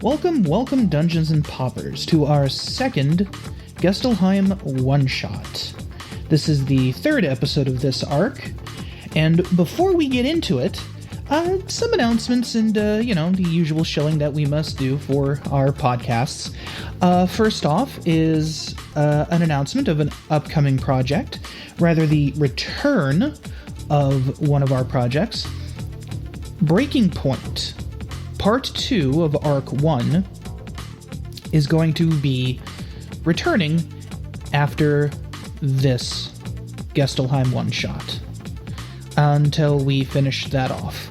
Welcome, Dungeons and Poppers, to our second Guest-alheim one-shot. This is the third episode of this arc, and before we get into it, some announcements and, the usual shilling that we must do for our podcasts. First off is an announcement of an upcoming project, rather the return of one of our projects. Breaking Point, Part 2 of Arc 1, is going to be returning after this Guest-alheim one-shot, until we finish that off.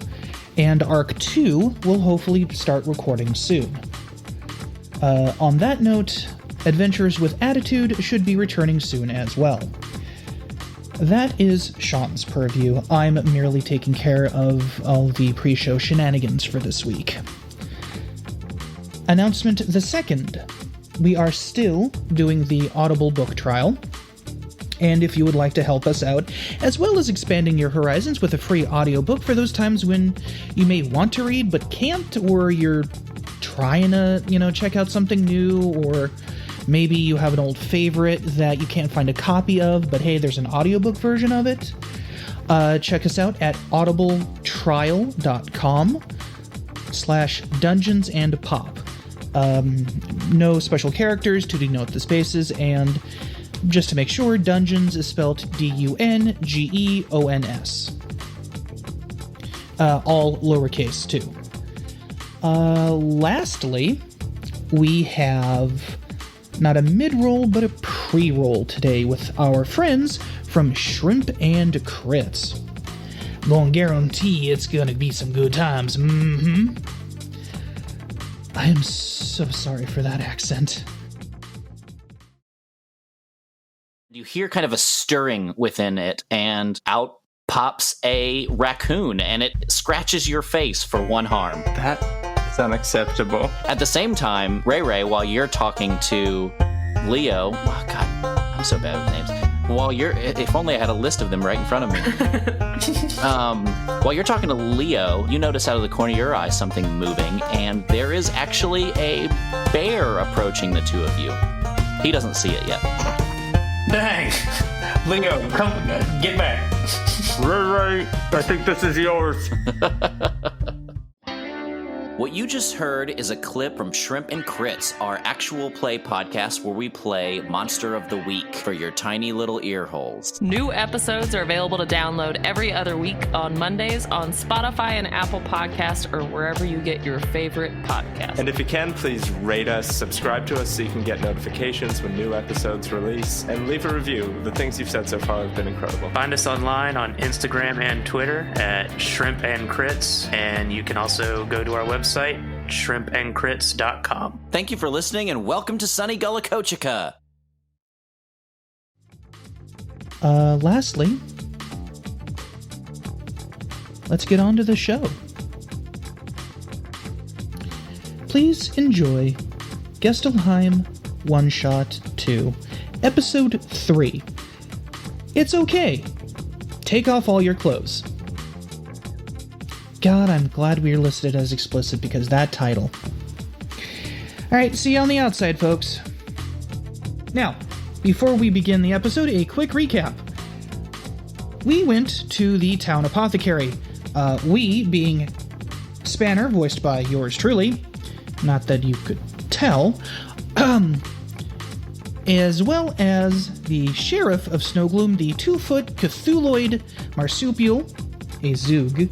And Arc 2 will hopefully start recording soon. On that note, Adventures with Attitude should be returning soon as well. That is Sean's purview. I'm merely taking care of all the pre-show shenanigans for this week. Announcement the second. We are still doing the Audible book trial, and if you would like to help us out, as well as expanding your horizons with a free audiobook for those times when you may want to read but can't, or you're trying to, check out something new, or maybe you have an old favorite that you can't find a copy of, but hey, there's an audiobook version of it. Check us out at audibletrial.com/dungeonsandpop. No special characters to denote the spaces, and just to make sure, Dungeons is spelled D-U-N-G-E-O-N-S. All lowercase, too. Lastly, we have not a mid-roll, but a pre-roll today with our friends from Shrimp and Crits. Gonna guarantee it's gonna be some good times. I am so sorry for that accent. You hear kind of a stirring within it, and out pops a raccoon, and it scratches your face for one harm. That is unacceptable. At the same time, Ray, while you're talking to Leo... Oh, God, I'm so bad with names. If only I had a list of them right in front of me. While you're talking to Leo, you notice out of the corner of your eye something moving, and there is actually a bear approaching the two of you. He doesn't see it yet. Dang! Leo, come, get back. Ray, I think this is yours. What you just heard is a clip from Shrimp and Crits, our actual play podcast where we play Monster of the Week for your tiny little ear holes. New episodes are available to download every other week on Mondays on Spotify and Apple Podcasts or wherever you get your favorite podcasts. And if you can, please rate us, subscribe to us so you can get notifications when new episodes release, and leave a review. The things you've said so far have been incredible. Find us online on Instagram and Twitter at Shrimp and Crits, and you can also go to our website, shrimpandcrits.com. Thank you for listening, and welcome to Sunny Gullah Kochika. Lastly, let's get on to the show. Please enjoy Guest-alheim One Shot 2, Episode 3. It's okay. Take off all your clothes. God, I'm glad we're listed as explicit because that title. Alright, see you on the outside, folks. Now, before we begin the episode, a quick recap. We went to the town apothecary. We being Spanner, voiced by yours truly, not that you could tell, as well as the sheriff of Snowgloom, the 2-foot Cthulhuid marsupial, a Zoog,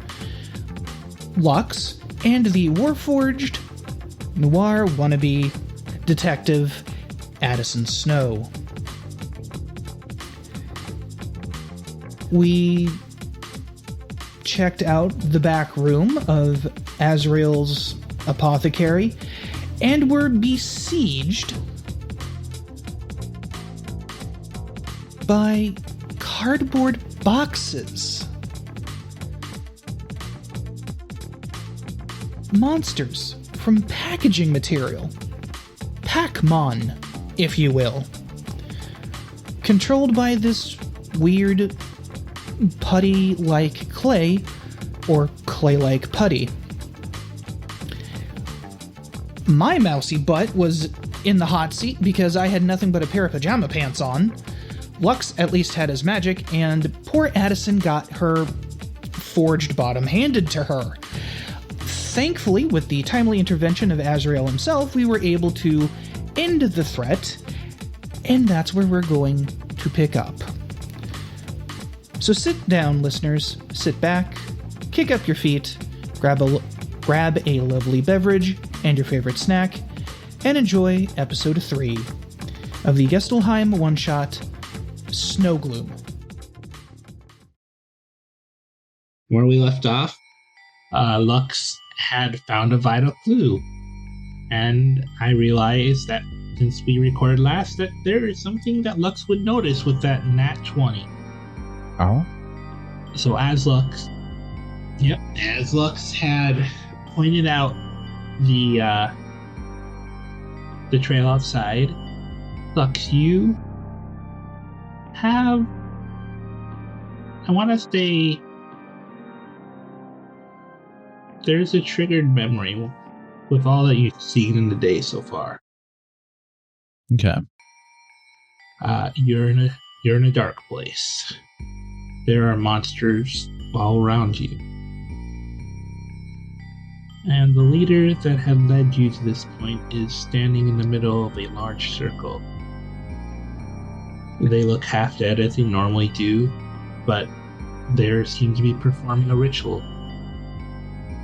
Lux, and the warforged noir wannabe detective Addison Snow. We checked out the back room of Azrael's apothecary and were besieged by cardboard boxes. Monsters from packaging material. Pac-Mon, if you will. Controlled by this weird putty-like clay, or clay-like putty. My mousy butt was in the hot seat because I had nothing but a pair of pajama pants on. Lux at least had his magic, and poor Addison got her forged bottom handed to her. Thankfully, with the timely intervention of Azrael himself, we were able to end the threat, and that's where we're going to pick up. So sit down, listeners. Sit back, kick up your feet, grab a lovely beverage and your favorite snack, and enjoy episode 3 of the Guest-alheim one-shot, Snow Gloom. Where we left off, Lux had found a vital clue, and I realized that since we recorded last, that there is something that Lux would notice with that nat 20. Oh? So as Lux had pointed out the trail outside, Lux, you have, I want to say, there's a triggered memory with all that you've seen in the day so far. Okay. You're in a dark place. There are monsters all around you. And the leader that had led you to this point is standing in the middle of a large circle. They look half dead as they normally do, but they seem to be performing a ritual.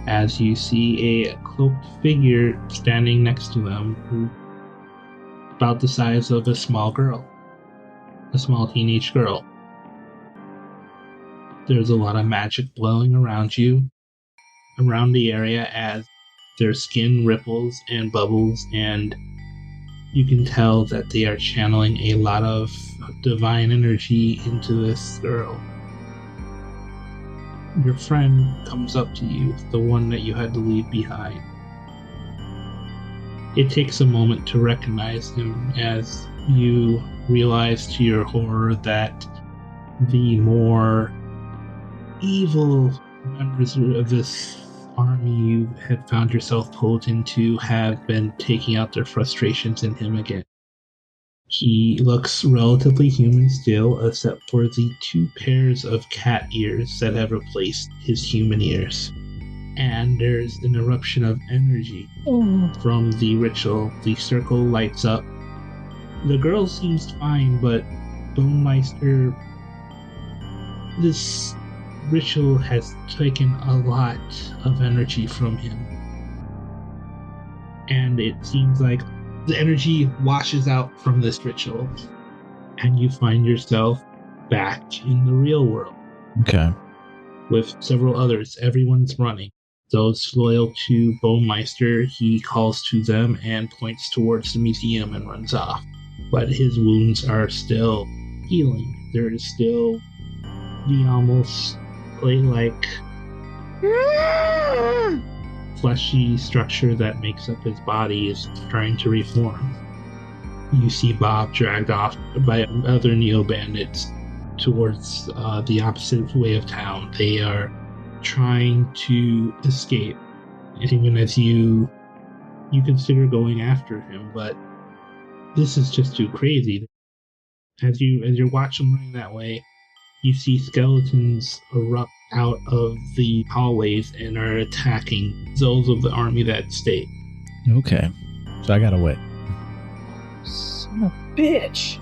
As you see a cloaked figure standing next to them, who about the size of a small girl. A small teenage girl. There's a lot of magic blowing around you, around the area, as their skin ripples and bubbles, and you can tell that they are channeling a lot of divine energy into this girl. Your friend comes up to you, the one that you had to leave behind. It takes a moment to recognize him as you realize to your horror that the more evil members of this army you had found yourself pulled into have been taking out their frustrations in him again. He looks relatively human still, except for the 2 pairs of cat ears that have replaced his human ears. And there's an eruption of energy from the ritual. The circle lights up. The girl seems fine, but Bonemeister, this ritual has taken a lot of energy from him. And it seems like the energy washes out from this ritual, and you find yourself back in the real world. Okay. With several others. Everyone's running. Those loyal to Bonemeister, he calls to them and points towards the museum and runs off. But his wounds are still healing. There is still the almost clay-like fleshy structure that makes up his body is trying to reform. You see Bob dragged off by other neo-bandits towards the opposite way of town. They are trying to escape, even as you consider going after him, but this is just too crazy. As you watch them running that way, you see skeletons erupt out of the hallways and are attacking those of the army that stayed. Okay. So I gotta wait. Son of a bitch.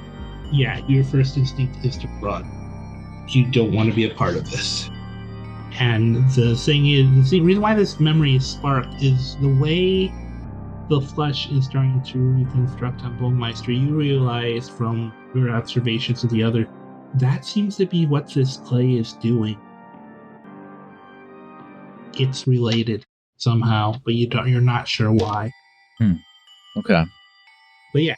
Yeah, your first instinct is to run. You don't want to be a part of this. And the reason why this memory is sparked is the way the flesh is starting to reconstruct on Bonemeister. You realize from your observations of the other, that seems to be what this clay is doing. It's related somehow, but you're not sure why. Okay. But yeah,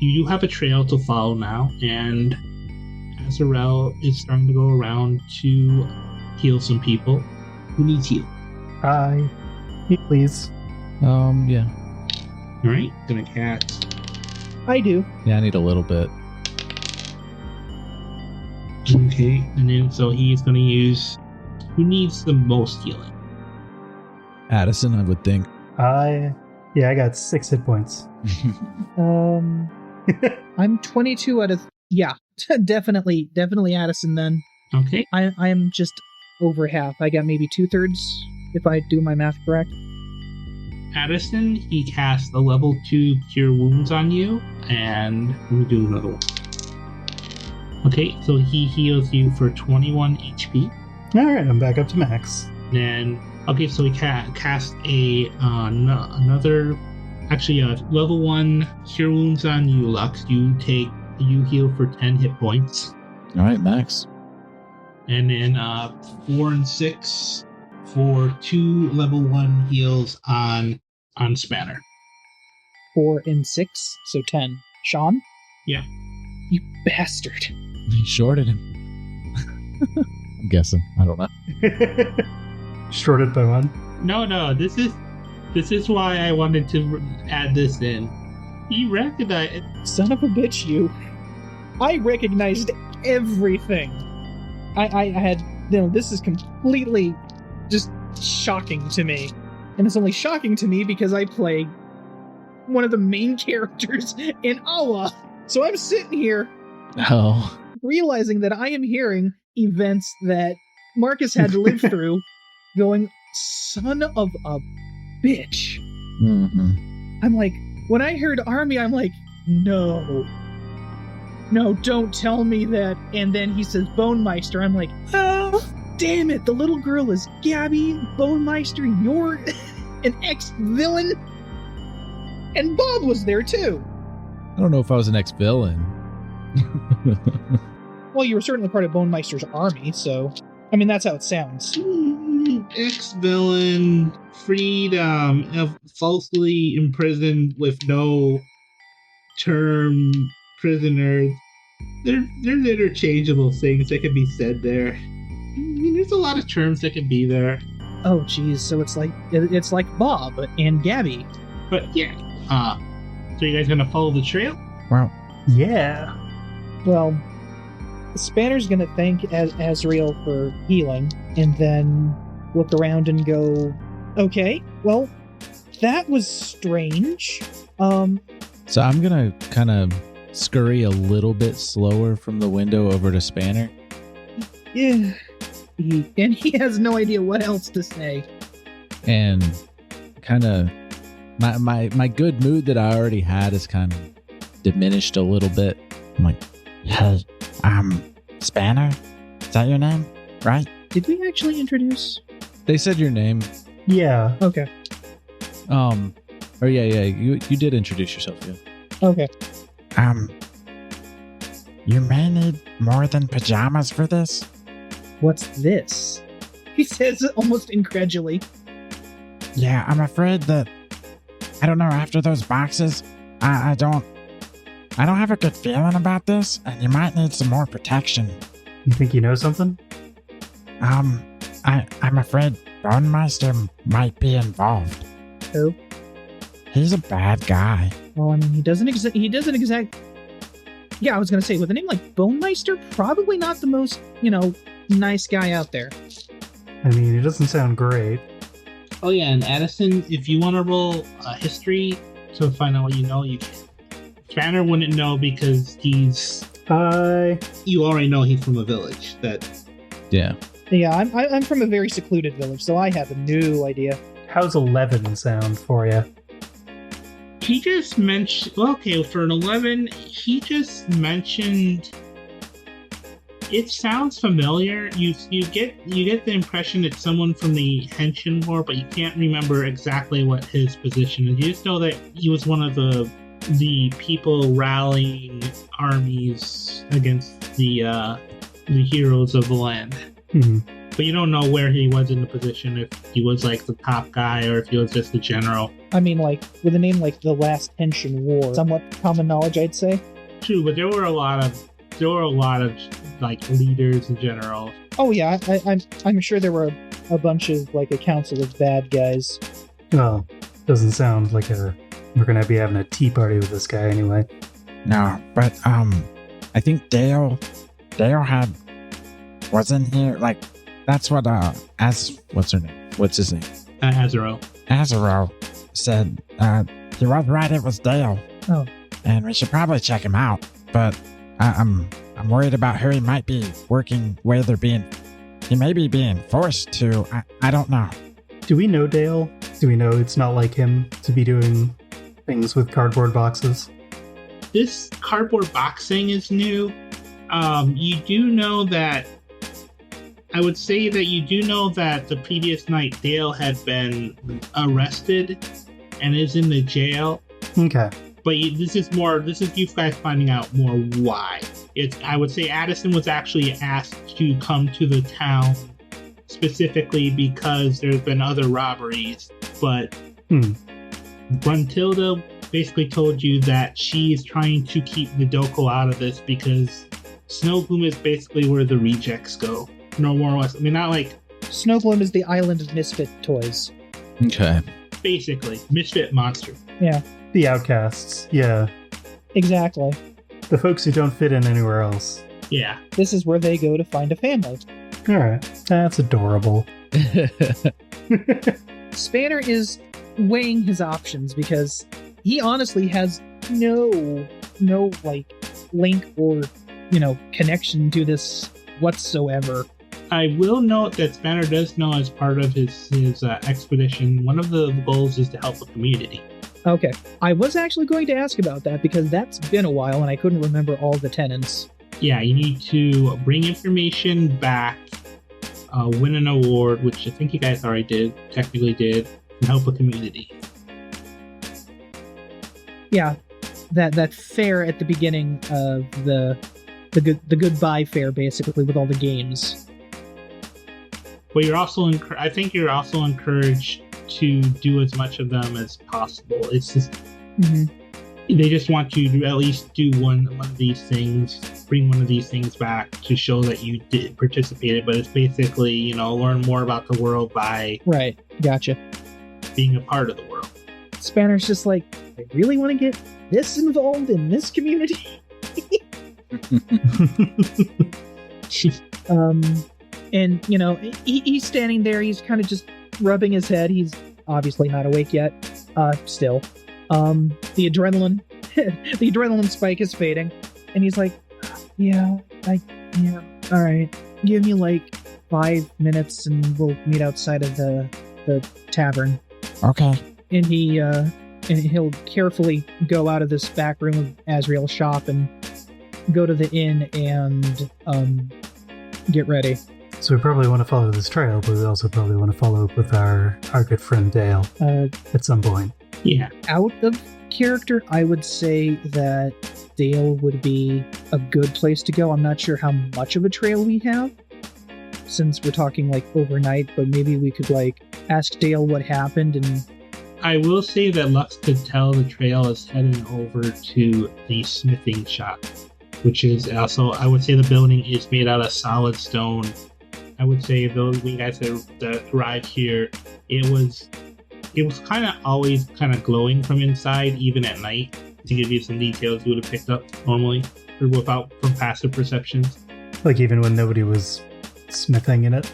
you have a trail to follow now, and Azrael is starting to go around to heal some people. Who needs heal? Me, please. Yeah. Alright, gonna cast. I do. Yeah, I need a little bit. Okay, and then so he's gonna use. Who needs the most healing? Addison, I would think. I Yeah, I got 6 hit points. I'm 22 out of... Yeah, definitely Addison then. Okay. I am just over half. I got maybe 2/3, if I do my math correct. Addison, he casts a level 2 Cure Wounds on you, and let me do another one. Okay, so he heals you for 21 HP. Alright, I'm back up to max. Then, okay, so he cast another, actually, level 1 Cure Wounds on you, Lux. You heal for 10 hit points. All right, Max. And then 4 and 6 for 2 level 1 heals on Spanner. 4 and 6, so 10. Sean? Yeah. You bastard. He shorted him. I'm guessing. I don't know. Shorted by 1. No, this is why I wanted to add this in. He recognized... Son of a bitch, you. I recognized everything. I had... this is completely just shocking to me. And it's only shocking to me because I play one of the main characters in Awa. So I'm sitting here Oh. realizing that I am hearing events that Marcus had to live through, going, son of a bitch. Mm-hmm. I'm like, when I heard army, I'm like, no, don't tell me that. And then he says Bonemeister. I'm like, oh, damn it. The little girl is Gabby Bonemeister. You're an ex-villain. And Bob was there too. I don't know if I was an ex-villain. Well, you were certainly part of Bonemeister's army, so... I mean, that's how it sounds. Ex-villain, freed, falsely imprisoned with no term prisoners. There's interchangeable things that can be said there. I mean, there's a lot of terms that can be there. Oh, geez, so it's like Bob and Gabby. But yeah, so you guys gonna follow the trail? Well, Yeah. Well, Spanner's gonna thank Azrael for healing, and then look around and go, okay, well, that was strange. so I'm gonna kind of scurry a little bit slower from the window over to Spanner. Yeah. He has no idea what else to say. And kind of my good mood that I already had is kind of diminished a little bit. I'm like, hey, Spanner? Is that your name? Right? Did we actually introduce? They said your name. Yeah. Okay. Or yeah, you did introduce yourself, yeah. Okay. You may need more than pajamas for this. What's this? He says almost incredulously. Yeah, I'm afraid that, I don't know, after those boxes, I don't have a good feeling about this, and you might need some more protection. You think you know something? I'm afraid Bonemeister might be involved. Who? He's a bad guy. Well, I mean, he doesn't exact. Yeah, I was gonna say, with a name like Bonemeister, probably not the most, nice guy out there. I mean, it doesn't sound great. Oh yeah, and Addison, if you want to roll history to find out what you know, you can. Spanner wouldn't know because you already know he's from a village. Yeah. Yeah, I'm from a very secluded village, so I have no idea. How's 11 sound for you? He just mentioned, okay, for an 11, he just mentioned, it sounds familiar. You get the impression it's someone from the Henshin War, but you can't remember exactly what his position is. You just know that he was one of the people rallying armies against the heroes of the land. Mm-hmm. But you don't know where he was in the position, if he was like the top guy or if he was just the general. I mean, like, with a name like the Last Henshin War, somewhat common knowledge, I'd say. True, but there were a lot of like leaders and generals. Oh yeah, I'm sure there were a bunch of like a council of bad guys. Well, doesn't sound like we're gonna be having a tea party with this guy anyway. No, but I think Dale was in here. Like, that's what what's her name? What's his name? Azaro. Azaro. said he was right, it was Dale. Oh. And we should probably check him out. But I'm worried about who he might be working with or he may be being forced to. I don't know. Do we know Dale? Do we know it's not like him to be doing things with cardboard boxes? This cardboard box thing is new. You do know that... I would say that you do know that the previous night Dale had been arrested and is in the jail. Okay. But this is you guys finding out more why. I would say Addison was actually asked to come to the town specifically because there's been other robberies. But Bruntilda basically told you that she's trying to keep Nidoko out of this because Snow Gloom is basically where the rejects go. No more or less. I mean, not like... Snow Gloom is the island of misfit toys. Okay. Basically. Misfit monster. Yeah. The outcasts. Yeah. Exactly. The folks who don't fit in anywhere else. Yeah. This is where they go to find a family. Alright. That's adorable. Spanner is weighing his options because he honestly has no like link or connection to this whatsoever. I will note that Spanner does know as part of his expedition, one of the goals is to help the community. Okay. I was actually going to ask about that because that's been a while and I couldn't remember all the tenants. Yeah, you need to bring information back, win an award, which I think you guys already technically did, and help the community. Yeah, that fair at the beginning of the goodbye fair, basically, with all the games. But you're also I think you're also encouraged to do as much of them as possible. It's just they just want you to at least do one of these things, bring one of these things back to show that you did participated. But it's basically learn more about the world by Gotcha. being a part of the world. Spanner's just like, I really want to get this involved in this community. And he's standing there, he's kind of just rubbing his head. He's obviously not awake yet. Still. The adrenaline spike is fading. And he's like, all right. Give me like 5 minutes and we'll meet outside of the tavern. Okay. And he'll carefully go out of this back room of Azrael's shop and go to the inn and get ready. So we probably want to follow this trail, but we also probably want to follow up with our good friend Dale at some point. Yeah. Out of character, I would say that Dale would be a good place to go. I'm not sure how much of a trail we have, since we're talking like overnight, but maybe we could like ask Dale what happened. And I will say that Lux could tell the trail is heading over to the smithing shop, which is also, I would say the building is made out of solid stone. I would say those when you guys that arrived here, it was kind of always kind of glowing from inside, even at night, to give you some details you would have picked up normally or from passive perceptions. Like even when nobody was smithing in it?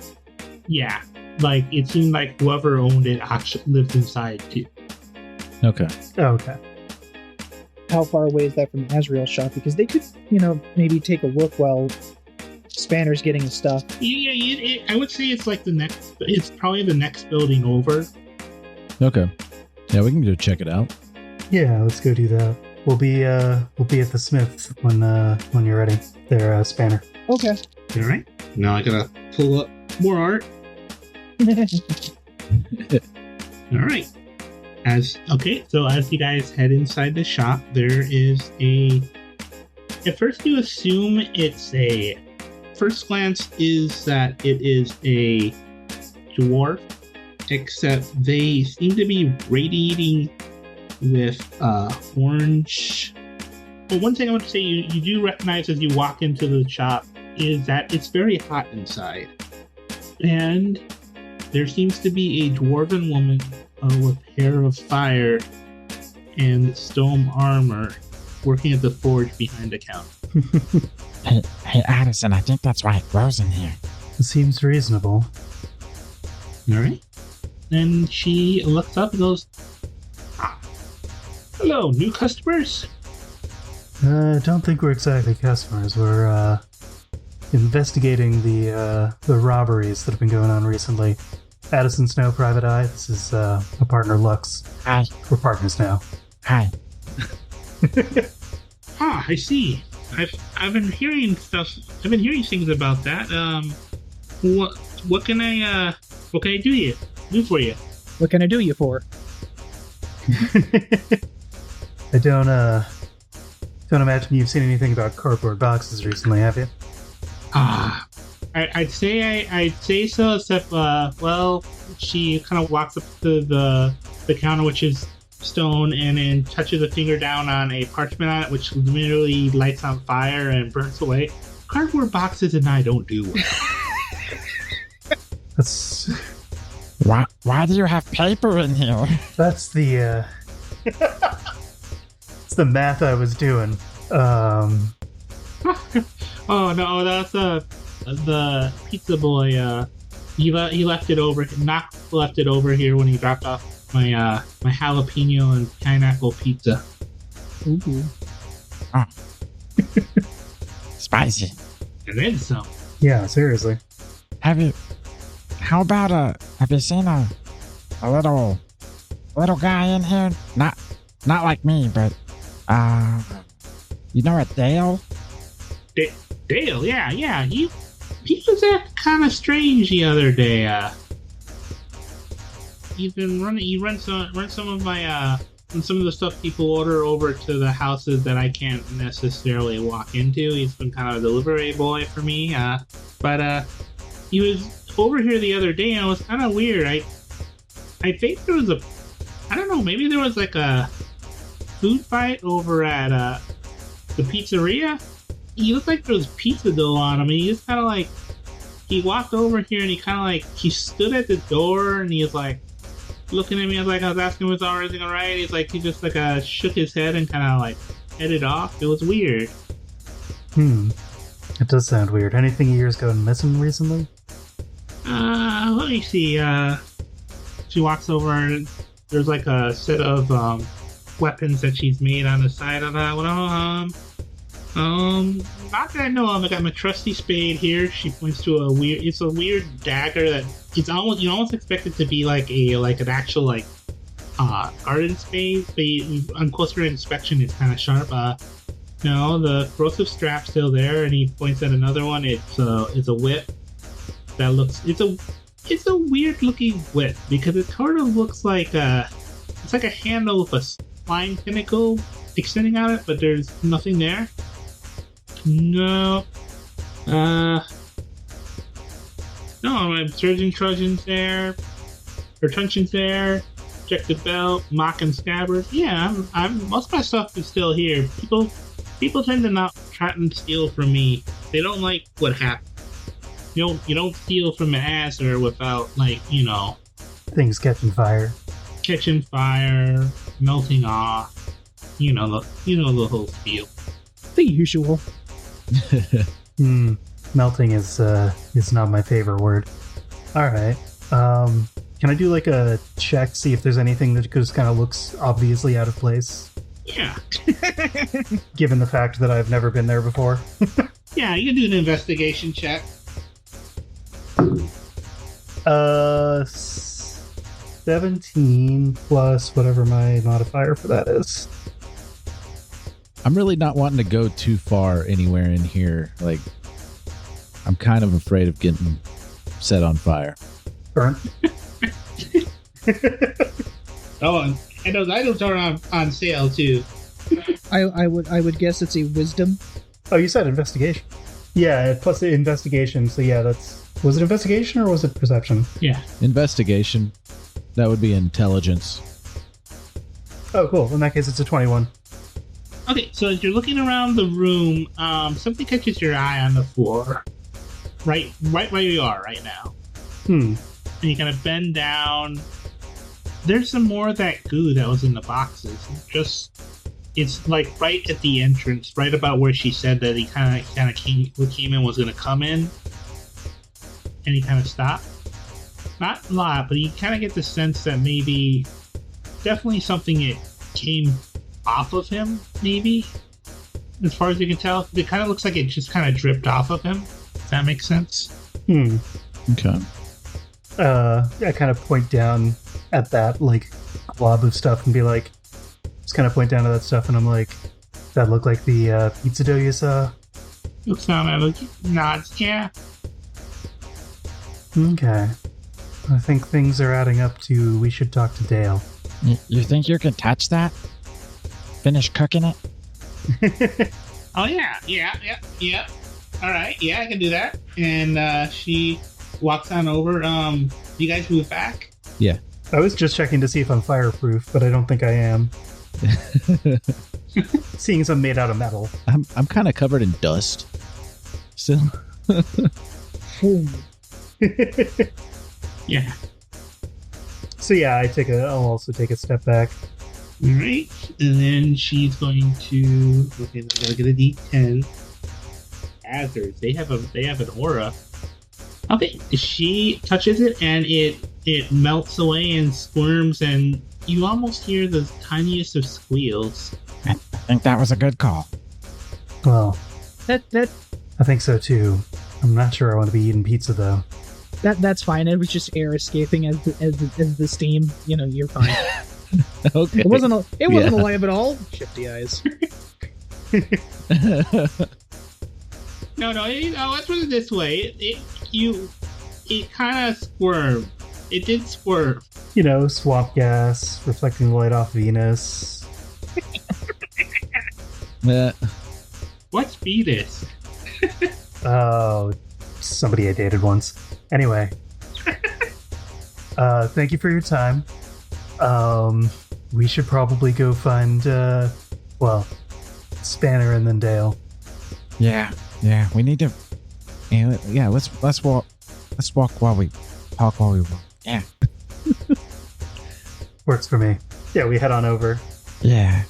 Yeah. Like it seemed like whoever owned it actually lived inside too. Okay. Oh, okay. how far away is that from Azrael's shop? Because they could, maybe take a look while Spanner's getting his stuff. Yeah, I would say it's like it's probably the next building over. Okay. Yeah, we can go check it out. Yeah, let's go do that. We'll be at the Smith when you're ready. There, Spanner. Okay. All right. Now I gotta pull up more art. All right. So as you guys head inside the shop, there is at first you assume first glance is that it is a dwarf, except they seem to be radiating with orange. But one thing I want to say you do recognize as you walk into the shop is that it's very hot inside. And there seems to be a dwarven woman with hair of fire and stone armor working at the forge behind the counter. Hey, Addison, I think that's why it grows in here. It seems reasonable. All right. Then she looks up and goes, Hello, new customers? Don't think we're exactly customers. We're investigating the robberies that have been going on recently. Addison Snow, Private Eye. This is my partner Lux. Hi. We're partners now. Hi. Ah, I see. I've been hearing stuff. I've been hearing things about that. What can I do for you? What can I do you for? I don't imagine you've seen anything about cardboard boxes recently, have you? I'd say so, except she kind of walks up to the counter, which is stone, and then touches a finger down on a parchment on it, which literally lights on fire and burns away. Cardboard boxes and I don't do well. That's Why do you have paper in here? that's the it's the math I was doing. Oh no, that's the pizza boy. He left it over. Knok left it over here when he dropped off my my jalapeno and pineapple pizza. Ooh. Oh. Spicy. And then some. Yeah, seriously. Have you seen a little guy in here? Not like me, but you know a Dale? Dale, yeah. He was acting kind of strange the other day. He runs some of my some of the stuff people order over to the houses that I can't necessarily walk into. He's been kind of a delivery boy for me. But he was over here the other day, and it was kind of weird. I think there was maybe there was like a food fight over at the pizzeria. He looked like there was pizza dough on him, and he just kind of like, he walked over here and he stood at the door and he was like looking at me. I was asking him if everything all right. He just shook his head and kind of like headed off. It was weird. It does sound weird. Anything of yours going missing recently? Let me see. She walks over and there's like a set of weapons that she's made on the side of that one. Not that I know of. I got my trusty spade here. She points to it's a weird dagger that you almost expect it to be like an actual garden spade, but on closer inspection it's kind of sharp. No, the corrosive strap's still there, and he points at another one. It's a whip that looks. It's a weird looking whip because it sort of looks like it's like a handle with a slime pinnacle extending out it, but there's nothing there. No. No, my surgeon truncheon's there. Her truncheon's there. Objective belt, mock and scabbard. Yeah, I'm most of my stuff is still here. People tend to not try and steal from me. They don't like what happened. You don't steal from an asser without Things catching fire. Catching fire, melting off. You know the whole spiel. The usual. Melting is not my favorite word. Alright. Can I do like a check, see if there's anything that just kind of looks obviously out of place? Yeah. Given the fact that I've never been there before. Yeah, you can do an investigation check. 17 plus whatever my modifier for that is. I'm really not wanting to go too far anywhere in here. Like, I'm kind of afraid of getting set on fire. Burnt. Oh, and those items are on sale too. I would guess it's a wisdom. Oh, you said investigation. Yeah, plus the investigation. So yeah, was it investigation or was it perception? Yeah. Investigation. That would be intelligence. Oh, cool. In that case, it's a 21. Okay, so as you're looking around the room, something catches your eye on the floor. Right where you are right now. And you kind of bend down. There's some more of that goo that was in the boxes. It's like right at the entrance, right about where she said that he kind of came in was going to come in, and he kind of stopped. Not a lot, but you kind of get the sense that maybe, definitely something it came off of him, maybe. As far as you can tell, it kind of looks like it just kind of dripped off of him. If that makes sense. Okay. I kind of point down at that like glob of stuff and be like, just kind of point down to that stuff, and I'm like, does that look like the pizza dough you saw? Looks like nods, yeah. Okay. I think things are adding up to we should talk to Dale. You think you can touch that? Finish cooking it? Oh, yeah. All right, yeah, I can do that. And she walks on over. You guys move back? Yeah. I was just checking to see if I'm fireproof, but I don't think I am. Seeing as I'm made out of metal. I'm kind of covered in dust. Still. Yeah. So yeah, I'll also take a step back. All right, and then she's going to. Okay, I gotta get a D10. Hazards. They have an aura. Okay, she touches it and it melts away and squirms, and you almost hear the tiniest of squeals. I think that was a good call. Well, That I think so too. I'm not sure I want to be eating pizza though. that's fine. It was just air escaping as the steam. You know, you're fine. Okay. It wasn't alive at all. Shifty eyes. No, let's put it this way. It kind of squirmed. It did squirm. You know, swamp gas, reflecting the light off Venus. What's Venus? Oh, somebody I dated once. Anyway. Thank you for your time. We should probably go find, Spanner and then Dale. Yeah, we need to. Yeah, let's walk. Let's walk while we talk while we walk. Yeah. Works for me. Yeah, we head on over. Yeah.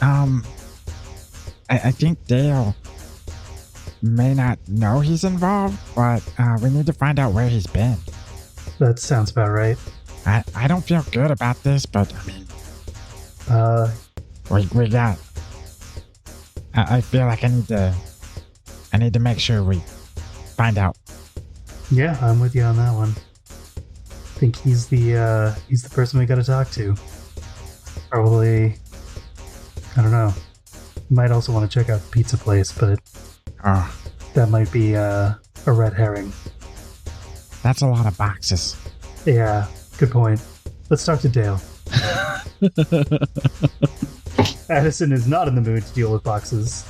I think Dale may not know he's involved, but we need to find out where he's been. That sounds about right. I don't feel good about this, but I mean, we got. I feel like I need to make sure we find out. Yeah, I'm with you on that one. I think he's the person we got to talk to. Probably, I don't know. Might also want to check out the pizza place, but that might be a red herring. That's a lot of boxes. Yeah, good point. Let's talk to Dale. Addison is not in the mood to deal with boxes.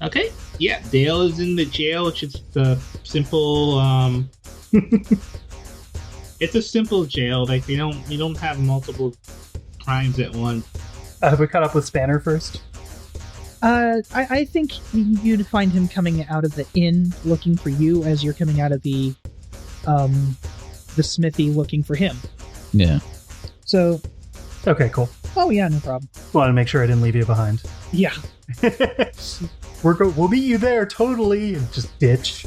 Okay. Yeah, Dale is in the jail, which is the simple. It's a simple jail. Like you don't have multiple crimes at once. Have we caught up with Spanner first? I think you'd find him coming out of the inn looking for you as you're coming out of the smithy looking for him. Yeah. So. Okay, cool. Oh yeah, no problem. Want to make sure I didn't leave you behind. Yeah. We'll meet you there, totally. And just ditch.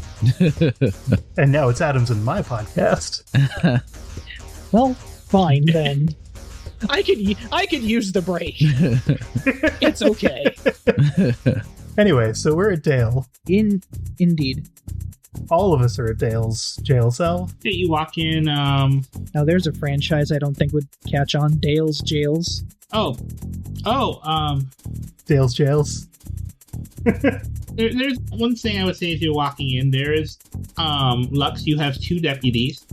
And now it's Adams and my podcast. Well, fine then. I could use the break. It's okay. Anyway, so we're at Dale. Indeed. All of us are at Dale's jail cell. Yeah, you walk in. Now there's a franchise I don't think would catch on. Dale's Jails. Dale's Jails. There's one thing I would say as you're walking in. There is Lux. You have two deputies.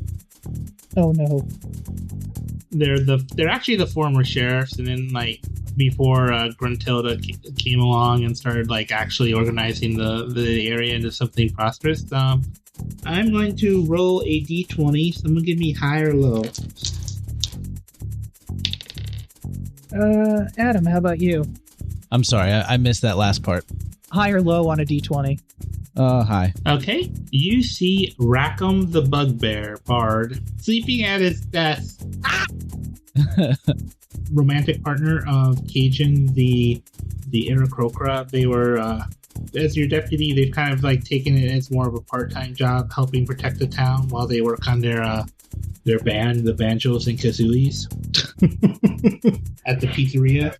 Oh no. They're actually the former sheriffs, and then like before Gruntilda came along and started like actually organizing the area into something prosperous. I'm going to roll a d20. Someone give me high or low. Adam, how about you? I'm sorry, I missed that last part. High or low on a d20? Hi. Okay. You see Rackham the Bugbear Bard sleeping at his desk. Romantic partner of Cajun, the Aarakocra. They were, as your deputy, they've kind of like taken it as more of a part-time job helping protect the town while they work on their their band, the Banjos and Kazooies, at the pizzeria.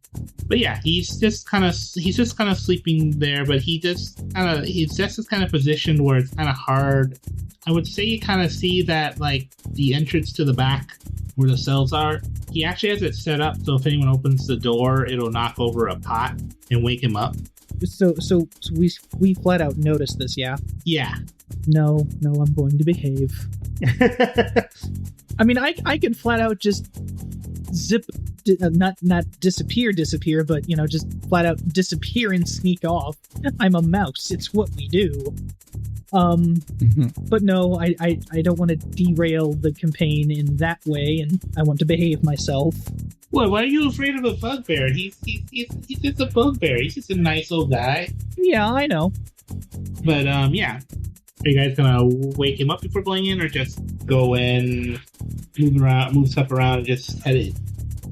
But yeah, he's just kind of sleeping there. But he's just kind of positioned where it's kind of hard. I would say you kind of see that like the entrance to the back where the cells are. He actually has it set up so if anyone opens the door, it'll knock over a pot and wake him up. So we flat out noticed this, yeah? Yeah. No, I'm going to behave. I mean, I could flat out just not disappear, but, just flat out disappear and sneak off. I'm a mouse. It's what we do. But no, I don't want to derail the campaign in that way, and I want to behave myself. What? Why are you afraid of a bugbear? He's just a bugbear. He's just a nice old guy. Yeah, I know. But yeah, are you guys gonna wake him up before going in, or just go in, move stuff around, and just head in?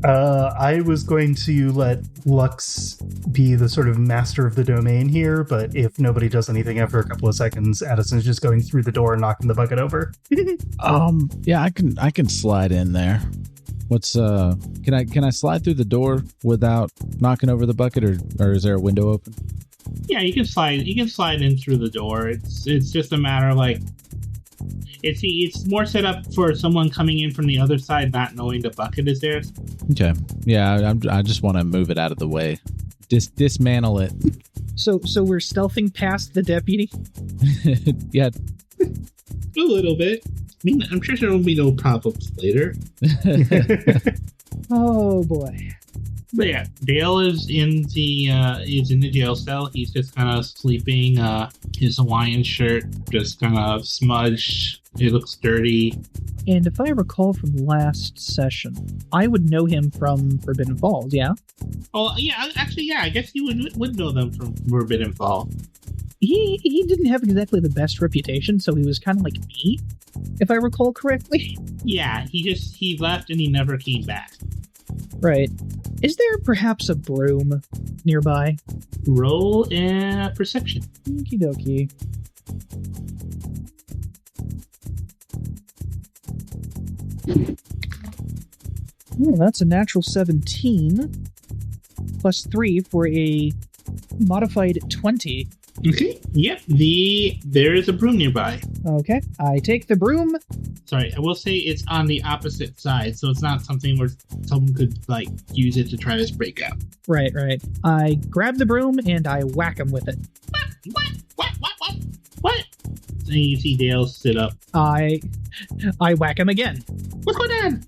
I was going to let Lux be the sort of master of the domain here, but if nobody does anything after a couple of seconds, Addison's just going through the door and knocking the bucket over. Yeah, I can slide in there. What's can I slide through the door without knocking over the bucket, or is there a window open? Yeah, you can slide in through the door. It's just a matter of like it's more set up for someone coming in from the other side not knowing the bucket is there. Okay. Yeah, I just want to move it out of the way. Dismantle it. So we're stealthing past the deputy? Yeah. A little bit. I mean, I'm sure there won't be no problems later. Oh boy. But yeah, Dale is in the jail cell. He's just kind of sleeping. His Hawaiian shirt just kind of smudged. It looks dirty. And if I recall from last session, I would know him from Forbidden Falls, yeah? Oh, yeah, actually, yeah, I guess you would know them from Forbidden Falls. He didn't have exactly the best reputation, so he was kind of like me, if I recall correctly. Yeah, he left and he never came back. Right. Is there perhaps a broom nearby? Roll a perception. Okie dokie. Oh, that's a natural 17 plus 3 for a modified 20. Okay. Yep. There is a broom nearby. Okay. I take the broom. Sorry, I will say it's on the opposite side, so it's not something where someone could like use it to try to break out. Right. I grab the broom and I whack him with it. What? And you see Dale sit up. I whack him again. What's going on?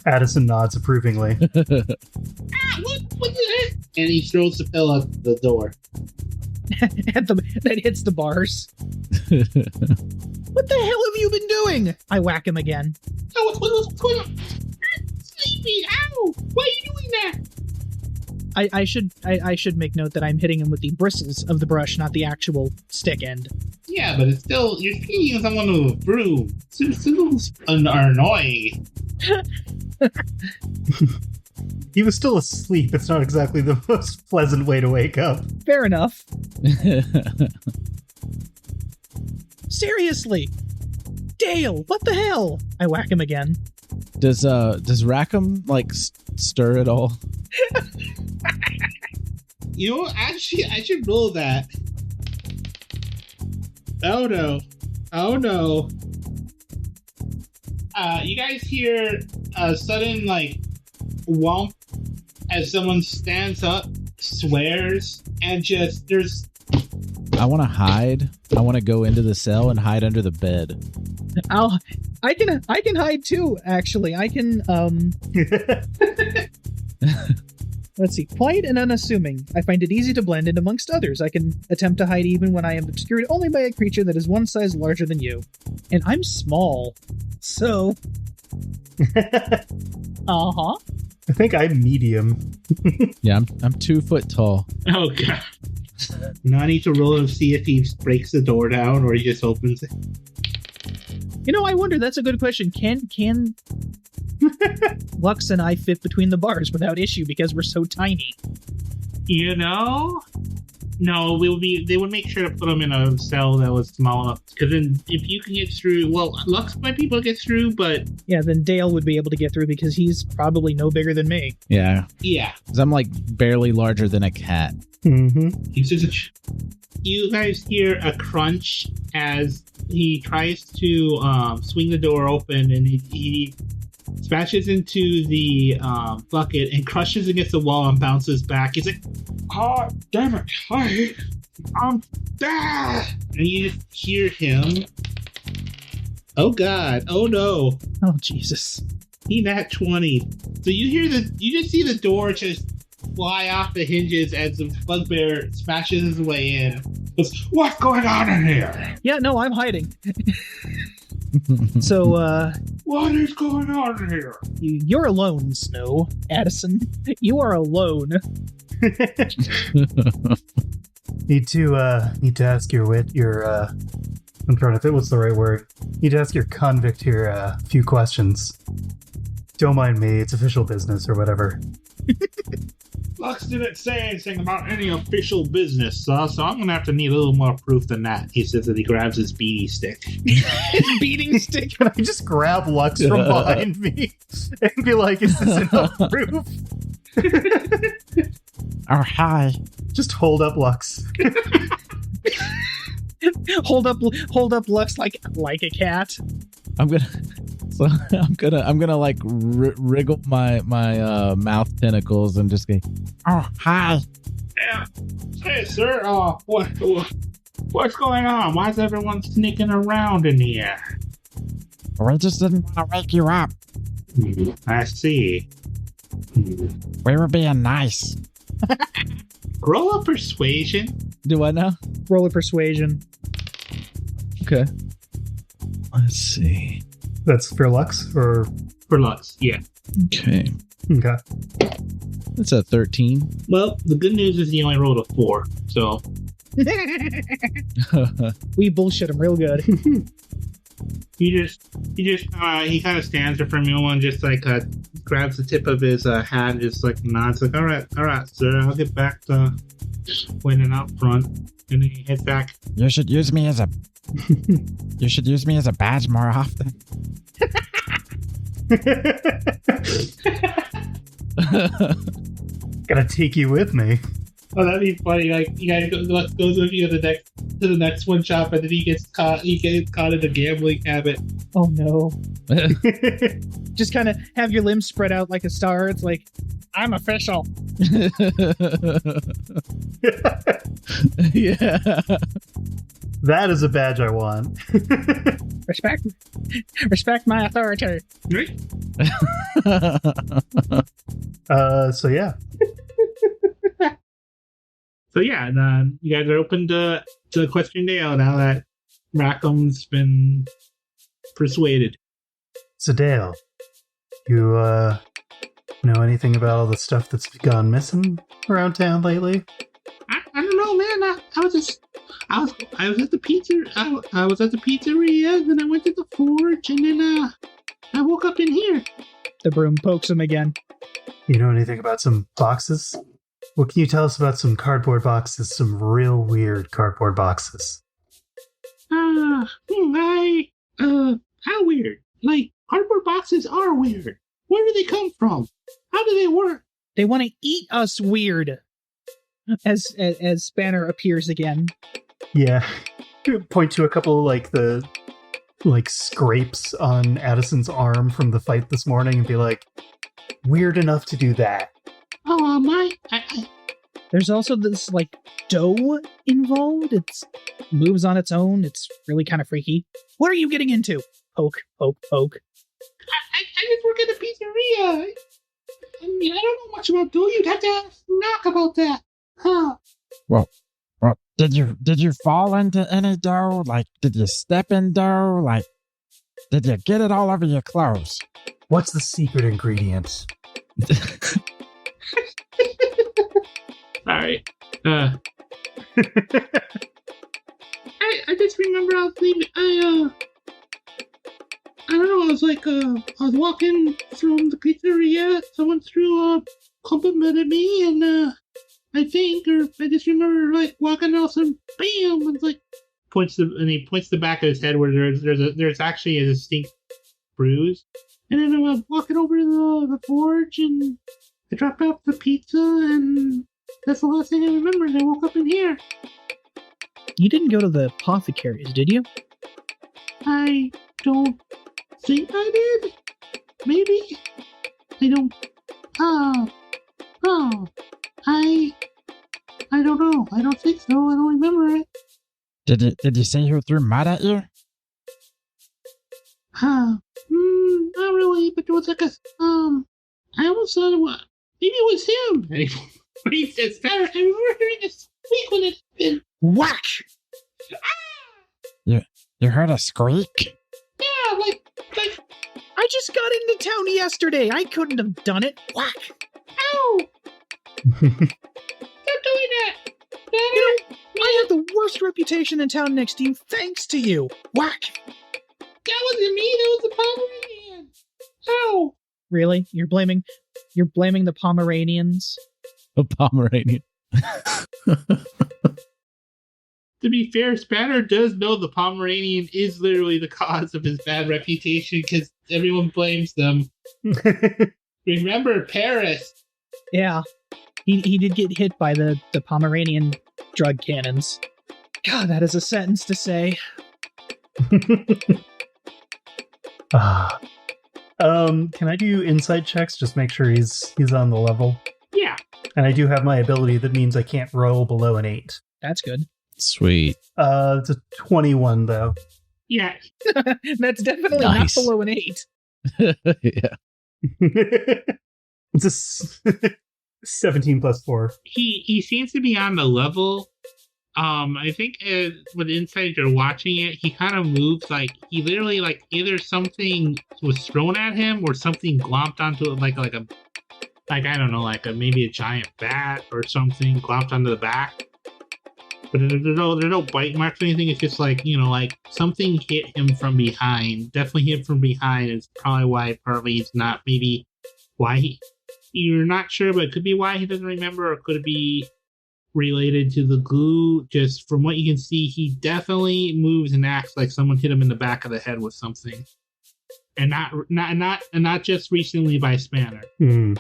Addison nods approvingly. What is it? And he throws the pill out the door. That hits the bars. What the hell have you been doing? I whack him again. Oh, what's going on? I'm sleepy. Ow! Why are you doing that? I should make note that I'm hitting him with the bristles of the brush, not the actual stick end. Yeah, but it's still, you're hitting someone with a broom. It's annoying. He was still asleep. It's not exactly the most pleasant way to wake up. Fair enough. Seriously, Dale, what the hell? I whack him again. Does Rackham like stir at all? You know, actually, I should roll that. Oh no. You guys hear a sudden like whomp as someone stands up, swears, and just there's. I want to hide. I want to go into the cell and hide under the bed. I can hide too. Actually, I can. Let's see. Quiet and unassuming. I find it easy to blend in amongst others. I can attempt to hide even when I am obscured only by a creature that is one size larger than you. And I'm small. So. Uh-huh. I think I'm medium. Yeah, I'm 2 foot tall. Oh, God. Now I need to roll to see if he breaks the door down or he just opens it. You know, I wonder, that's a good question. Can Lux and I fit between the bars without issue because we're so tiny? You know, No, they would make sure to put him in a cell that was small enough. Because then if you can get through, well, Lux might be able to get through, but... Yeah, then Dale would be able to get through because he's probably no bigger than me. Yeah. Yeah. Because I'm like barely larger than a cat. Mm-hmm. You guys hear a crunch as he tries to swing the door open, and he smashes into the bucket and crushes against the wall and bounces back. He's like, "Oh, damn it! I'm bad!" And you just hear him. Oh God! Oh no! Oh Jesus! He nat 20. So you just see the door just fly off the hinges as the bugbear smashes his way in. Goes, "What's going on in here?" Yeah, no, I'm hiding. So, What is going on in here? you're alone, Snow. Addison, you are alone. Need to ask your I'm trying to think what's the right word. Need to ask your convict here a few questions. Don't mind me, it's official business or whatever. Lux didn't say anything about any official business, so I'm gonna have to need a little more proof than that. He says that he grabs his beady stick. His beating stick. Can I just grab Lux from behind me and be like, is this enough proof? Oh, hi. Just hold up Lux. hold up Lux like a cat. I'm gonna like wriggle my mouth tentacles and just go, oh, hi. Yeah. Hey, sir. What's going on? Why is everyone sneaking around in here? We just didn't want to wake you up. I see. We were being nice. Roll a persuasion. Do I know? Roll a persuasion. Okay. Let's see. That's for Lux or For Lux, yeah. Okay. okay? That's a 13. Well, the good news is he only rolled a 4, so... We bullshit him real good. He kind of stands there for a moment and just like grabs the tip of his hat and just like nods like, all right, sir, I'll get back to waiting out front. And then he heads back. You should use me as a badge more often. Gotta take you with me. Oh, that'd be funny. Like, you guys goes with you to the next one shop, and then he gets caught in a gambling habit. Oh no. Just kind of have your limbs spread out like a star. It's like, I'm official. Yeah. That is a badge I want. Respect my authority. Right? So yeah. So yeah, and you guys are open to question Dale now that Rackham's been persuaded. So Dale, you know anything about all the stuff that's gone missing around town lately? I don't know, man. I was at the pizza. I was at the pizzeria, then I went to the forge, and then I woke up in here. The broom pokes him again. You know anything about some boxes? What can you tell us about some cardboard boxes? Some real weird cardboard boxes. How weird? Like, cardboard boxes are weird. Where do they come from? How do they work? They want to eat us weird. As Spanner appears again. Yeah. Point to a couple the scrapes on Addison's arm from the fight this morning and be like, weird enough to do that. Oh my! There's also this dough involved. It moves on its own. It's really kind of freaky. What are you getting into? Poke, poke, poke. I just work at a pizzeria. I mean, I don't know much about dough. You'd have to ask Knok about that. Huh? Well, did you fall into any dough? Like, did you step in dough? Like, did you get it all over your clothes? What's the secret ingredient? Sorry. I just remember I was leaving. I don't know. I was walking from the pizzeria. Someone complimented me, and I think, or I just remember like walking off and bam, and like he points the back of his head where there's actually a distinct bruise. And then I'm walking over to the forge and I dropped off the pizza, and that's the last thing I remember. I woke up in here. You didn't go to the apothecaries, did you? I don't think I did. Maybe. I don't. I don't know. I don't think so. I don't remember it. Did you say who threw mud at you? Not really, but there was like I almost thought maybe it was him. And he says, I remember hearing a squeak when it happened. Whack! You heard a squeak? Yeah, like. I just got into town yesterday. I couldn't have done it. Whack! Ow! Stop doing that! I have the worst reputation in town next to you thanks to you. Whack! That wasn't me, that was the Pomeranian! Ow! Really? You're blaming the Pomeranians? A Pomeranian. To be fair, Spanner does know the Pomeranian is literally the cause of his bad reputation because everyone blames them. Remember Paris? Yeah. He did get hit by the Pomeranian drug cannons. God, that is a sentence to say. Can I do insight checks? Just make sure he's on the level. Yeah. And I do have my ability that means I can't roll below an 8. That's good. Sweet. It's a 21 though. Yeah. That's definitely Nice. not below an 8. Yeah. It's a 17 plus 4. He seems to be on the level. I think with insight you're watching it, he kind of moves like he literally like either something was thrown at him or something glomped onto it like I don't know, like maybe a giant bat or something glomped onto the back. But there's no bite marks or anything. It's just like, like something hit him from behind. Definitely hit from behind. It's probably why partly he's not maybe why you're not sure, but it could be why he doesn't remember, or could it be related to the glue? Just from what you can see, he definitely moves and acts like someone hit him in the back of the head with something. And not just recently by Spanner. Hmm.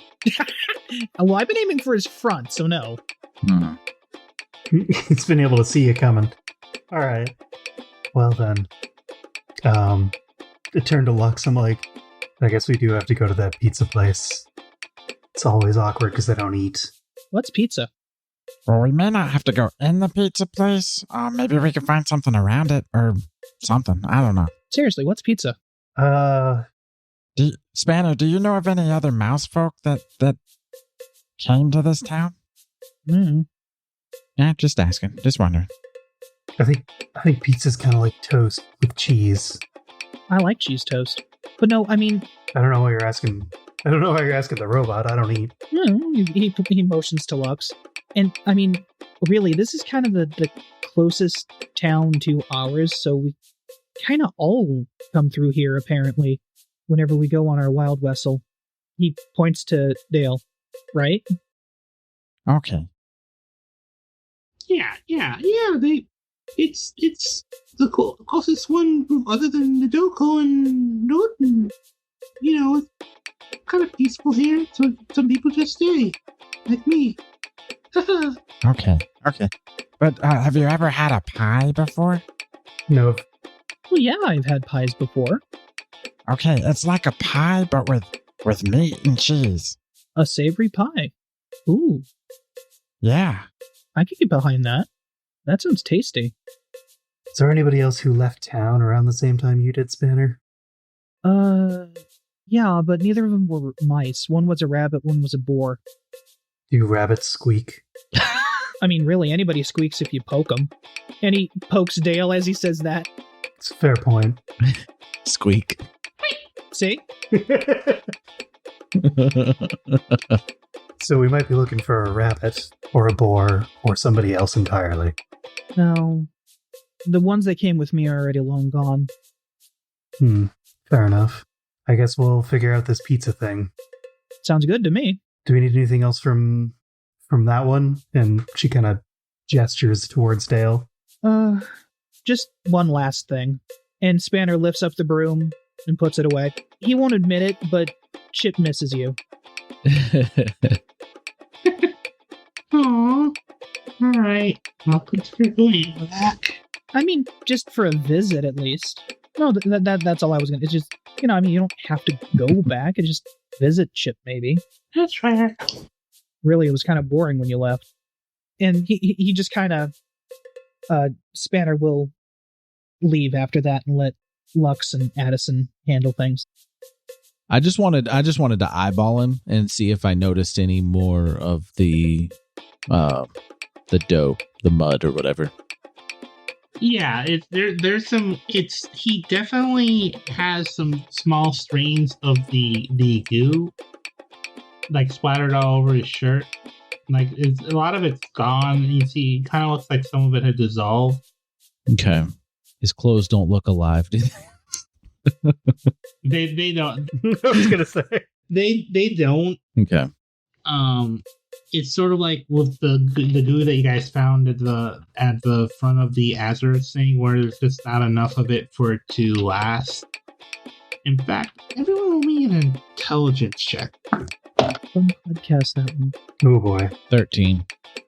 Well, I've been aiming for his front, so no. He's been able to see you coming. All right. Well then, I turn to Lux. I'm like, I guess we do have to go to that pizza place. It's always awkward because I don't eat. What's pizza? Well, we may not have to go in the pizza place. Maybe we can find something around it or something. I don't know. Seriously, what's pizza? Spanner, do you know of any other mouse folk that came to this town? Yeah, just asking. Just wondering. I think pizza's kind of like toast with cheese. I like cheese toast. But no, I mean... I don't know why you're asking. I don't know why you're asking the robot. I don't eat. He motions to Lux. And, I mean, really, this is kind of the closest town to ours, so we kind of all come through here, apparently, whenever we go on our wild wessel. He points to Dale, right? Okay. Yeah. It's the closest one other than the Doko and Norton. It's kind of peaceful here, so some people just stay, like me. Okay. But have you ever had a pie before? No. Well, yeah, I've had pies before. Okay, it's like a pie, but with meat and cheese. A savory pie. Ooh. Yeah. I could get behind that. That sounds tasty. Is there anybody else who left town around the same time you did, Spanner? Yeah, but neither of them were mice. One was a rabbit, one was a boar. Do rabbits squeak? I mean, really, anybody squeaks if you poke them. And he pokes Dale as he says that. It's a fair point. Squeak. See? So we might be looking for a rabbit, or a boar, or somebody else entirely. No. The ones that came with me are already long gone. Fair enough. I guess we'll figure out this pizza thing. Sounds good to me. Do we need anything else from from that one, and she kind of gestures towards Dale. Just one last thing. And Spanner lifts up the broom and puts it away. He won't admit it, but Chip misses you. Aww. Alright. I'll consider going back. I mean, just for a visit, at least. No, that's all I was gonna... It's just, you don't have to go back. It's just visit Chip, maybe. That's fair. Really, it was kind of boring when you left. And he just kind of... Spanner will leave after that and let Lux and Addison handle things. I just wanted to eyeball him and see if I noticed any more of the dough, the mud or whatever. Yeah, there's some. He definitely has some small strains of the goo, like splattered all over his shirt. Like a lot of it's gone. You see, it kind of looks like some of it had dissolved. Okay, his clothes don't look alive, do they? They don't. I was gonna say they don't. Okay. It's sort of like with the goo that you guys found at the front of the Azure thing, where there's just not enough of it for it to last. In fact, everyone will need an intelligence check. Fun podcast, that one. Oh boy. 13.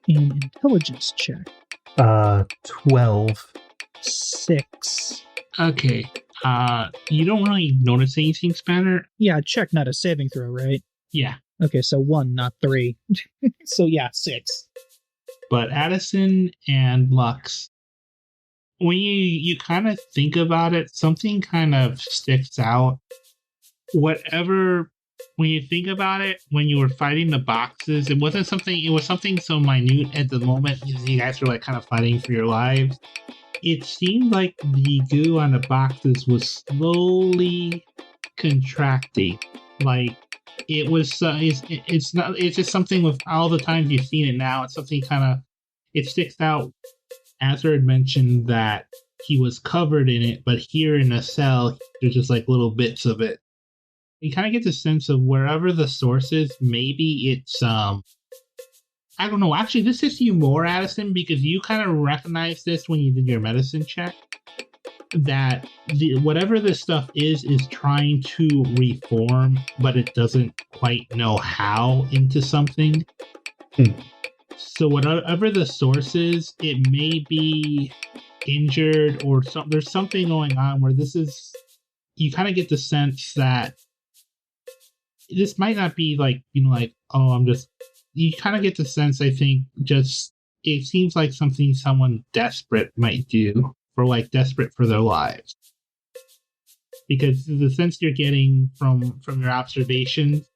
An intelligence check. 12. 6. Okay. You don't really notice anything, Spanner? Yeah, check, not a saving throw, right? Yeah. Okay, so 1, not 3. So yeah, 6. But Addison and Lux, when you kind of think about it, something kind of sticks out. When you think about it, when you were fighting the boxes, it was something so minute at the moment because you guys were like kind of fighting for your lives. It seemed like the goo on the boxes was slowly contracting. Like it was, it's not. It's just something with all the times you've seen it now. It's something it sticks out. Azur had mentioned that he was covered in it, but here in the cell, there's just like little bits of it. You kind of get the sense of wherever the source is, maybe it's, I don't know. Actually, this hits you more, Addison, because you kind of recognized this when you did your medicine check. That whatever this stuff is trying to reform, but it doesn't quite know how into something. So whatever the source is, it may be injured or there's something going on where you kind of get the sense that this might not be like, you kind of get the sense, I think, it seems like something someone desperate might do, desperate for their lives. Because the sense you're getting from your observations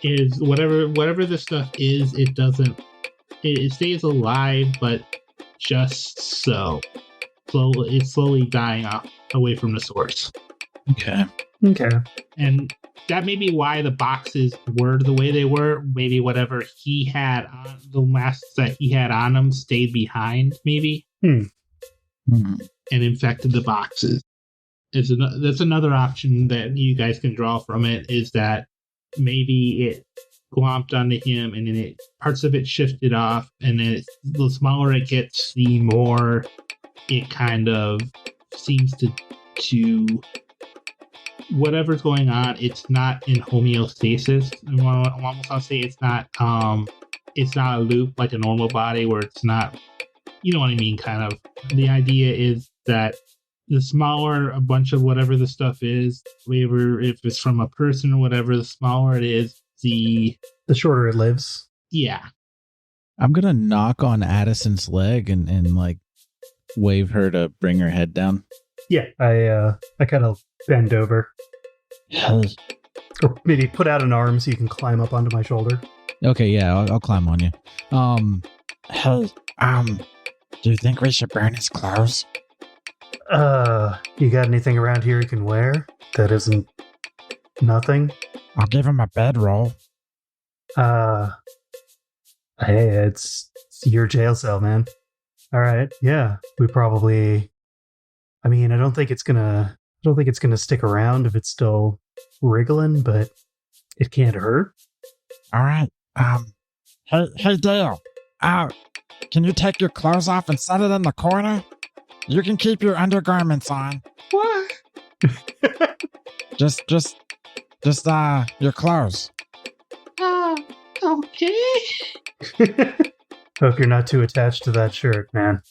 is whatever this stuff is, it stays alive, but just so. It's slowly dying off away from the source. Okay. And that may be why the boxes were the way they were. Maybe whatever he had on, the masks that he had on him stayed behind, maybe. And infected the boxes. That's another option that you guys can draw from it, is that maybe it glomped onto him and then parts of it shifted off, and then the smaller it gets, the more it kind of seems to whatever's going on, it's not in homeostasis. I'll say it's not a loop like a normal body where it's not, you know what I mean, kind of. The idea is that the smaller a bunch of whatever the stuff is, if it's from a person or whatever, the smaller it is, the shorter it lives. Yeah. I'm gonna knock on Addison's leg and like wave her to bring her head down. Yeah, I kind of bend over. Or maybe put out an arm so you can climb up onto my shoulder. Okay, yeah, I'll climb on you. Do you think we should burn his clothes? You got anything around here you can wear that isn't nothing? I'll give him a bedroll. Hey, it's your jail cell, man. All right, yeah, we probably. I mean, I don't think it's gonna stick around if it's still wriggling, but it can't hurt. All right. Hey, Dale. Can you take your clothes off and set it in the corner? You can keep your undergarments on. What? Just your clothes. Okay. Hope you're not too attached to that shirt, man.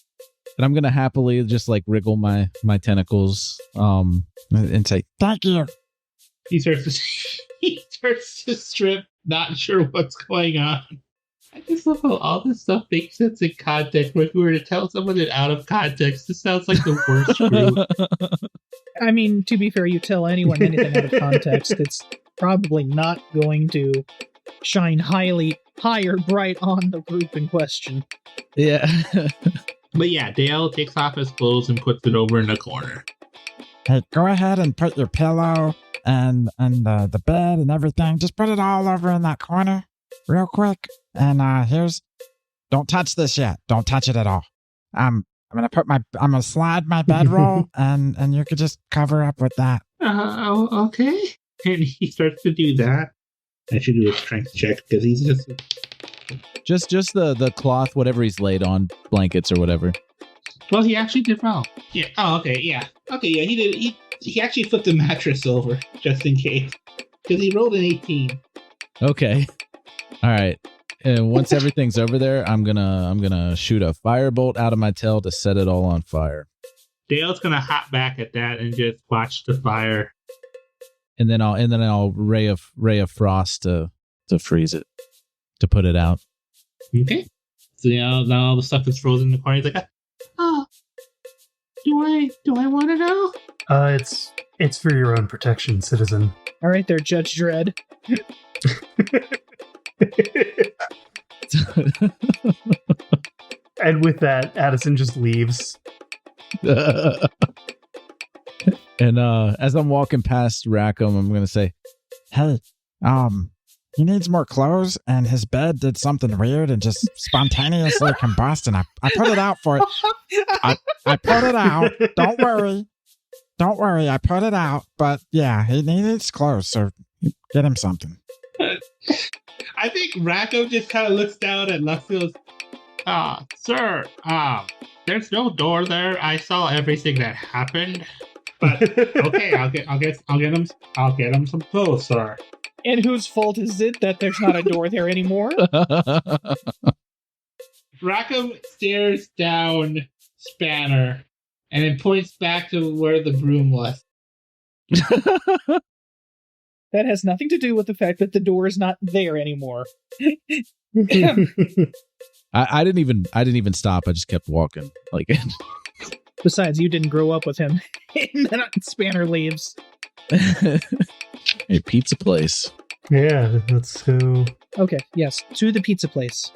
And I'm gonna happily just like wriggle my tentacles, and say thank you. He starts to strip, not sure what's going on. I just love how all this stuff makes sense in context. But if we were to tell someone it out of context, this sounds like the worst group. I mean, to be fair, you tell anyone anything out of context, it's probably not going to shine higher bright on the group in question. Yeah. But yeah, Dale takes off his clothes and puts it over in the corner. Hey, go ahead and put your pillow and the bed and everything. Just put it all over in that corner real quick. And don't touch this yet. Don't touch it at all. I'm gonna slide my bedroll and you could just cover up with that. Okay. And he starts to do that. I should do a strength check because he's just the cloth, whatever he's laid on, blankets or whatever. Well, he actually did well. Yeah. Oh, okay. Yeah. Okay. Yeah. He did. He actually flipped the mattress over just in case because he rolled an 18. Okay. All right. And once everything's over there, I'm gonna shoot a firebolt out of my tail to set it all on fire. Dale's gonna hop back at that and just watch the fire. And then I'll ray of frost to freeze it, to put it out. Okay. So now all the stuff is frozen in the corner. He's like, oh, do I want to know? It's for your own protection, citizen. All right, there, Judge Dredd. And with that, Addison just leaves. And as I'm walking past Rackham, I'm gonna say, Hey, he needs more clothes, and his bed did something weird and just spontaneously combust, and I put it out for it. I put it out. Don't worry, I put it out. But yeah, he needs clothes, so get him something. I think Racco just kind of looks down at Lux and goes, sir, there's no door there. I saw everything that happened. But okay, I'll get him some clothes, sir. And whose fault is it that there's not a door there anymore? Rackham stares down Spanner and then points back to where the broom was. That has nothing to do with the fact that the door is not there anymore. I didn't even stop. I just kept walking. Like, besides, you didn't grow up with him. And then Spanner leaves. A pizza place. Yeah, let's go. Okay, yes, to the pizza place.